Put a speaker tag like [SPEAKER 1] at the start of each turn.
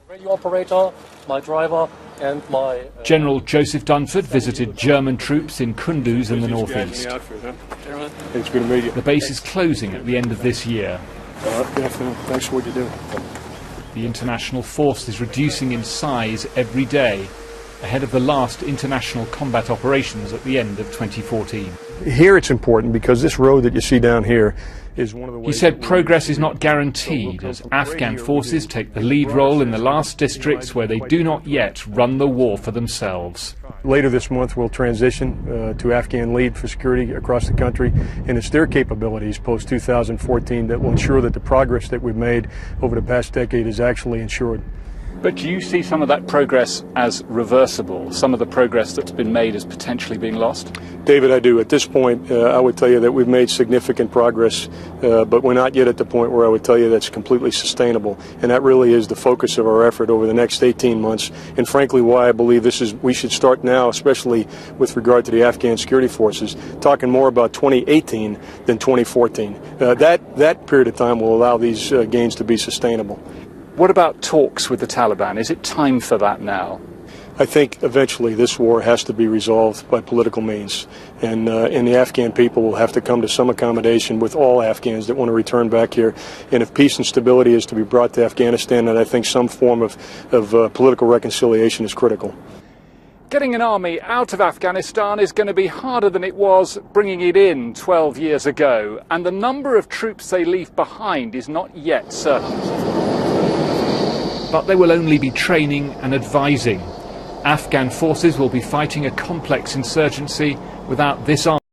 [SPEAKER 1] Radio operator, my driver, and my...
[SPEAKER 2] General Joseph Dunford visited German troops in Kunduz in the northeast.
[SPEAKER 3] It's good to meet you.
[SPEAKER 2] The base is closing at the end of this year.
[SPEAKER 3] Thanks for what you do.
[SPEAKER 2] The international force is reducing in size every day, ahead of the last international combat operations at the end of 2014.
[SPEAKER 3] Here it's important because this road that you see down here is one of the ways...
[SPEAKER 2] He said progress is not guaranteed as Afghan forces take the lead role in the last districts where they do not yet run the war for themselves.
[SPEAKER 3] Later this month we'll transition to Afghan lead for security across the country, and it's their capabilities post-2014 that will ensure that the progress that we've made over the past decade is actually ensured.
[SPEAKER 2] But do you see some of that progress as reversible, some of the progress that's been made as potentially being lost?
[SPEAKER 3] David, I do. At this point, I would tell you that we've made significant progress, but we're not yet at the point where I would tell you that's completely sustainable. And that really is the focus of our effort over the next 18 months. And frankly, why I believe we should start now, especially with regard to the Afghan security forces, talking more about 2018 than 2014. That period of time will allow these gains to be sustainable.
[SPEAKER 2] What about talks with the Taliban? Is it time for that now?
[SPEAKER 3] I think eventually this war has to be resolved by political means, and the Afghan people will have to come to some accommodation with all Afghans that want to return back here. And if peace and stability is to be brought to Afghanistan, then I think some form of political reconciliation is critical.
[SPEAKER 2] Getting an army out of Afghanistan is going to be harder than it was bringing it in 12 years ago, and the number of troops they leave behind is not yet certain. But they will only be training and advising. Afghan forces will be fighting a complex insurgency without this army.